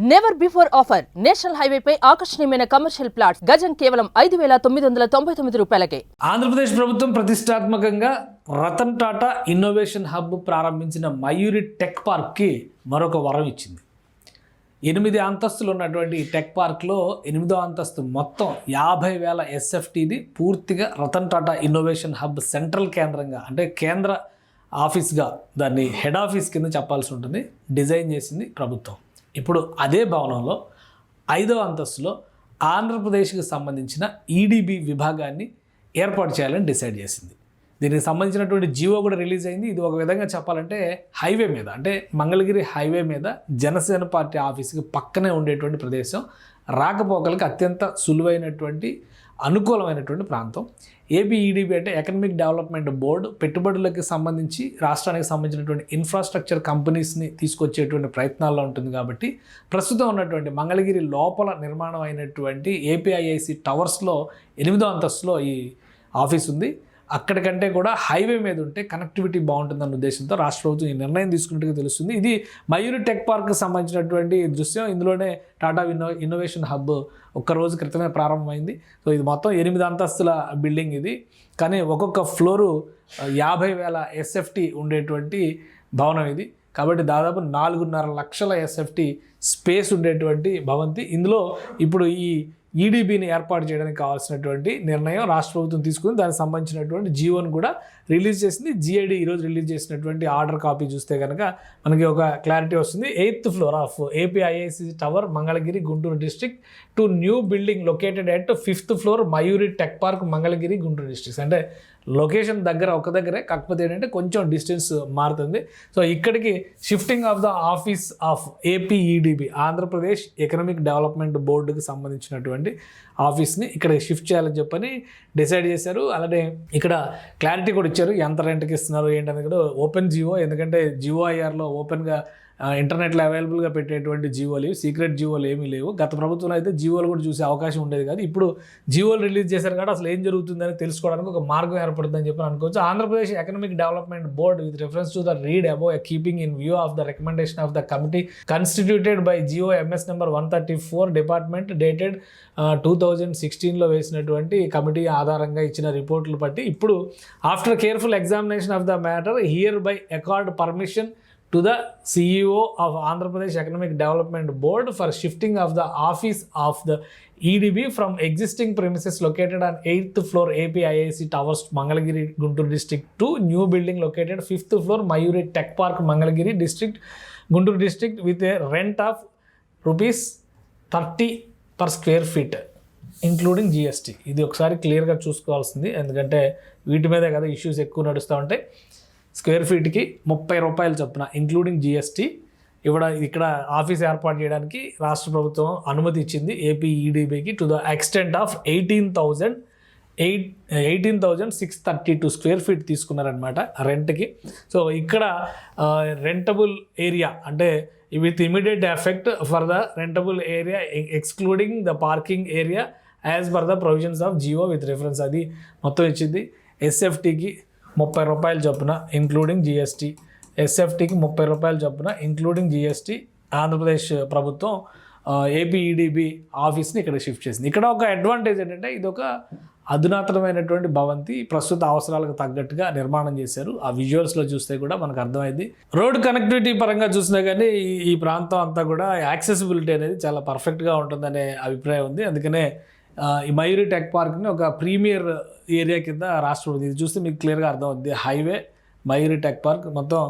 Never before offer national highway పై ఆకర్షణీయమైన commercial plots గజం కేవలం 5,999 రూపాయలకే. ఆంధ్రప్రదేశ్ ప్రభుత్వం ప్రతిష్టాత్మకంగా రతన్ టాటా ఇన్నోవేషన్ హబ్ ప్రారంభించిన మయూరి టెక్ పార్క్కి మరొక వరం ఇచ్చింది. 8 అంతస్తులు ఉన్నటువంటి ఈ టెక్ పార్క్లో 8వ అంతస్తు మొత్తం 50,000 SFTది పూర్తిగా Ratan Tata innovation hub central కేంద్రంగా, అంటే కేంద్ర ఆఫీస్గా, దాన్ని హెడ్ ఆఫీస్ కింద చెప్పాల్సి ఉంటుంది, డిజైన్ చేసింది ప్రభుత్వం. ఇప్పుడు అదే భవనంలో 5వ అంతస్తులో ఆంధ్రప్రదేశ్కి సంబంధించిన ఈడీబీ విభాగాన్ని ఏర్పాటు చేయాలని డిసైడ్ చేసింది. దీనికి సంబంధించినటువంటి జీవో కూడా రిలీజ్ అయింది. ఇది ఒక విధంగా చెప్పాలంటే హైవే మీద, అంటే మంగళగిరి హైవే మీద జనసేన పార్టీ ఆఫీస్కి పక్కనే ఉండేటువంటి ప్రదేశం, రాకపోకలకి అత్యంత సులువైనటువంటి అనుకూలమైనటువంటి ప్రాంతం. ఏపీ ఈడీబీ అంటే ఎకనమిక్ డెవలప్మెంట్ బోర్డు పెట్టుబడులకు సంబంధించి రాష్ట్రానికి సంబంధించినటువంటి ఇన్ఫ్రాస్ట్రక్చర్ కంపెనీస్ని తీసుకొచ్చేటువంటి ప్రయత్నాల్లో ఉంటుంది. కాబట్టి ప్రస్తుతం ఉన్నటువంటి మంగళగిరి లోపల నిర్మాణం అయినటువంటి ఏపీఐఐసి టవర్స్లో 8వ అంతస్తులో ఈ ఆఫీస్ ఉంది. అక్కడికంటే కూడా హైవే మీద ఉంటే కనెక్టివిటీ బాగుంటుందన్న ఉద్దేశంతో రాష్ట్ర ప్రభుత్వం ఈ నిర్ణయం తీసుకున్నట్టుగా తెలుస్తుంది. ఇది మయూరి టెక్ పార్క్కి సంబంధించినటువంటి దృశ్యం. ఇందులోనే టాటా ఇన్నోవేషన్ హబ్ ఒక్క రోజు క్రితమే ప్రారంభమైంది. సో ఇది మొత్తం 8 అంతస్తుల బిల్డింగ్ ఇది. కానీ ఒక్కొక్క ఫ్లోరు 50,000 SFT ఉండేటువంటి భవనం ఇది. కాబట్టి దాదాపు 4.5 లక్షల SFT స్పేస్ ఉండేటువంటి భవంతి. ఇందులో ఇప్పుడు ఈ ఈడీబీని ఏర్పాటు చేయడానికి కావాల్సినటువంటి నిర్ణయం రాష్ట్ర ప్రభుత్వం తీసుకుని దానికి సంబంధించినటువంటి జీవోను కూడా రిలీజ్ చేసింది. జిఐడి ఈరోజు రిలీజ్ చేసినటువంటి ఆర్డర్ కాపీ చూస్తే కనుక మనకి ఒక క్లారిటీ వస్తుంది. 8th floor of APIIC tower Mangalagiri Guntur district to new building located at 5th floor Mayuri tech park Mangalagiri Guntur districts. అంటే లొకేషన్ ఒక దగ్గరే, కాకపోతే ఏంటంటే కొంచెం డిస్టెన్స్ మారుతుంది. సో ఇక్కడికి shifting of the office of APEDB, Andhra Pradesh economic development బోర్డుకి సంబంధించినటువంటి ఆఫీస్ని ఇక్కడ షిఫ్ట్ చేయాలని చెప్పని డిసైడ్ చేశారు. అలానే ఇక్కడ క్లారిటీ కూడా ఇచ్చారు, ఎంత రెంట్కి ఇస్తున్నారు ఏంటనేది కూడా. ఓపెన్ జియో, ఎందుకంటే జియోఐఆర్లో ఓపెన్గా ఇంటర్నెట్లో అవైలబుల్గా పెట్టేటువంటి జీవోలు, సీక్రెట్ జీవోలు ఏమీ లేవు. గత ప్రభుత్వంలో అయితే జీవోలు కూడా చూసే అవకాశం ఉండేది కాదు. ఇప్పుడు జీవోలు రిలీజ్ చేశారు కాబట్టి అసలు ఏం జరుగుతుందని తెలుసుకోవడానికి ఒక మార్గం ఏర్పడుతుందని చెప్పి అనుకోవచ్చు. Andhra Pradesh economic development board with reference to the read above keeping in view of the recommendation of the committee constituted by GO MS number 134 department dated 2016లో వేసినటువంటి కమిటీ ఆధారంగా ఇచ్చిన రిపోర్టులు బట్టి ఇప్పుడు after careful examination of the matter here by accord permission to the CEO of Andhra Pradesh Economic Development Board for shifting of the office of the EDB from existing premises located on 8th floor APIIC Towers, Mangalagiri, Guntur district to new building located 5th floor Mayuri Tech Park, Mangalagiri district, Guntur district with a rent of rupees 30 per square feet including GST. ఇది ఒకసారి క్లియర్గా చూసుకోవాల్సింది, ఎందుకంటే వీటి మీదే కదా issues ఎక్కువ నడుస్తూ ఉంటాయి. స్క్వేర్ ఫీట్కి 30 రూపాయలు చొప్పున ఇంక్లూడింగ్ GST ఇక్కడ ఆఫీస్ ఏర్పాటు చేయడానికి రాష్ట్ర ప్రభుత్వం అనుమతి ఇచ్చింది ఏపీ ఈడీబీకి to the extent of 18,632 square feet తీసుకున్నారనమాట రెంట్కి. సో ఇక్కడ రెంటబుల్ ఏరియా అంటే with immediate effect for the rentable area excluding the parking area as per the provisions of GO with reference. అది మొత్తం ఇచ్చింది. SFTకి 30 రూపాయలు చొప్పున ఇంక్లూడింగ్ GST, SFTకి 30 రూపాయలు చొప్పున ఇంక్లూడింగ్ GST ఆంధ్రప్రదేశ్ ప్రభుత్వం ఏపీ ఈడీబీ ఆఫీస్ని ఇక్కడ షిఫ్ట్ చేసింది. ఇక్కడ ఒక అడ్వాంటేజ్ ఏంటంటే ఇది ఒక అధునాతనమైనటువంటి భవంతి, ప్రస్తుత అవసరాలకు తగ్గట్టుగా నిర్మాణం చేశారు. ఆ విజువల్స్లో చూస్తే కూడా మనకు అర్థమైంది. రోడ్ కనెక్టివిటీ పరంగా చూసినా కానీ ఈ ప్రాంతం అంతా కూడా యాక్సెసిబిలిటీ అనేది చాలా పర్ఫెక్ట్గా ఉంటుందనే అభిప్రాయం ఉంది. అందుకనే ఈ మయూరి టెక్ పార్క్ని ఒక ప్రీమియర్ ఏరియా కింద రాష్ట్రం, ఇది చూస్తే మీకు క్లియర్గా అర్థమవుతుంది. హైవే మయూరి టెక్ పార్క్ మొత్తం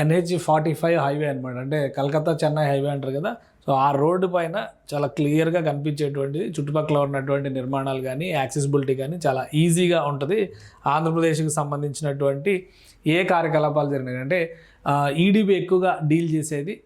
NH-45 హైవే అనమాట, అంటే కలకత్తా చెన్నై హైవే అంటారు కదా. సో ఆ రోడ్డు పైన చాలా క్లియర్గా కనిపించేటువంటిది, చుట్టుపక్కల ఉన్నటువంటి నిర్మాణాలు కానీ యాక్సెసిబిలిటీ కానీ చాలా ఈజీగా ఉంటుంది. ఆంధ్రప్రదేశ్కి సంబంధించినటువంటి ఏ కార్యకలాపాలు జరిగినాయి అంటే ఈడీబీ ఎక్కువగా డీల్ చేసేది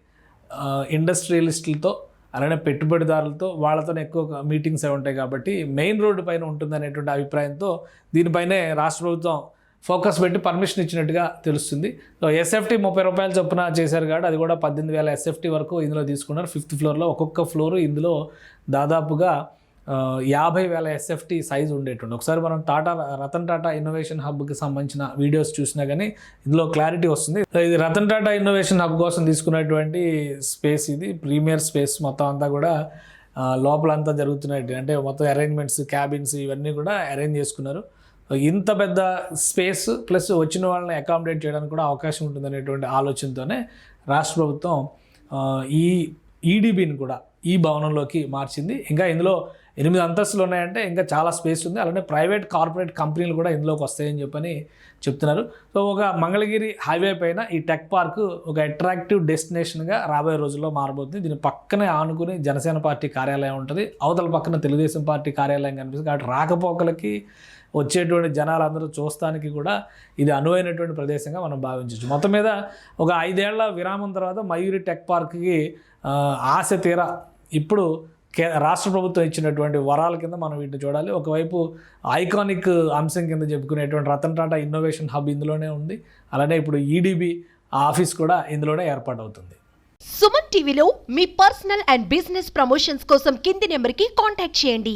ఇండస్ట్రియలిస్టులతో, అలానే పెట్టుబడిదారులతో, వాళ్ళతో ఎక్కువ మీటింగ్స్ అవి ఉంటాయి. కాబట్టి మెయిన్ రోడ్డు పైన ఉంటుందనేటువంటి అభిప్రాయంతో దీనిపైనే రాష్ట్ర ప్రభుత్వం ఫోకస్ పెట్టి పర్మిషన్ ఇచ్చినట్టుగా తెలుస్తుంది. సో SFT 30 రూపాయలు చొప్పున చేశారు కాబట్టి అది కూడా 18,000 SFT వరకు ఇందులో తీసుకున్నారు. 5th ఫ్లోర్లో ఒక్కొక్క ఫ్లోరు ఇందులో దాదాపుగా 50,000 SFT సైజు ఉండేటువంటి. ఒకసారి మనం రతన్ టాటా ఇన్నోవేషన్ హబ్కి సంబంధించిన వీడియోస్ చూసినా కానీ ఇందులో క్లారిటీ వస్తుంది. ఇది రతన్ టాటా ఇన్నోవేషన్ హబ్ కోసం తీసుకున్నటువంటి స్పేస్, ఇది ప్రీమియర్ స్పేస్. మొత్తం అంతా కూడా లోపలంతా జరుగుతున్నట్టు, అంటే మొత్తం అరేంజ్మెంట్స్, క్యాబిన్స్ ఇవన్నీ కూడా అరేంజ్ చేసుకున్నారు. ఇంత పెద్ద స్పేస్ ప్లస్ వచ్చిన వాళ్ళని అకామిడేట్ చేయడానికి కూడా అవకాశం ఉంటుందనేటువంటి ఆలోచనతోనే రాష్ట్ర ప్రభుత్వం ఈ ఈడీబీని కూడా ఈ భవనంలోకి మార్చింది. ఇంకా ఇందులో 8 అంతస్తులు ఉన్నాయంటే ఇంకా చాలా స్పేస్ ఉంది. అలానే ప్రైవేట్ కార్పొరేట్ కంపెనీలు కూడా ఇందులోకి వస్తాయని చెప్పని చెప్తున్నారు. సో ఒక మంగళగిరి హైవే పైన ఈ టెక్ పార్క్ ఒక అట్రాక్టివ్ డెస్టినేషన్గా రాబోయే రోజుల్లో మారబోతుంది. దీని పక్కనే ఆనుకుని జనసేన పార్టీ కార్యాలయం ఉంటుంది, అవతల పక్కన తెలుగుదేశం పార్టీ కార్యాలయం కనిపిస్తుంది. కాబట్టి రాకపోకలకి వచ్చేటువంటి జనాలందరూ చూస్తానికి కూడా ఇది అనువైనటువంటి ప్రదేశంగా మనం భావించవచ్చు. మొత్తం మీద ఒక 5 ఏళ్ల విరామం తర్వాత మయూరి టెక్ పార్క్కి ఆశ తీరా ఇప్పుడు రాష్ట్ర ప్రభుత్వం ఇచ్చినటువంటి వరాల కింద మనం వీటిని చూడాలి. ఒకవైపు ఐకానిక్ అంశం కింద చెప్పుకునేటువంటి రతన్ టాటా ఇన్నోవేషన్ హబ్ ఇందులోనే ఉంది. అలానే ఇప్పుడు ఈడీబీ ఆఫీస్ కూడా ఇందులోనే ఏర్పాటవుతుంది. సుమన్ టీవీలో మీ పర్సనల్ అండ్ బిజినెస్ ప్రమోషన్స్ కోసం కింది నెంబర్కి కాంటాక్ట్ చేయండి.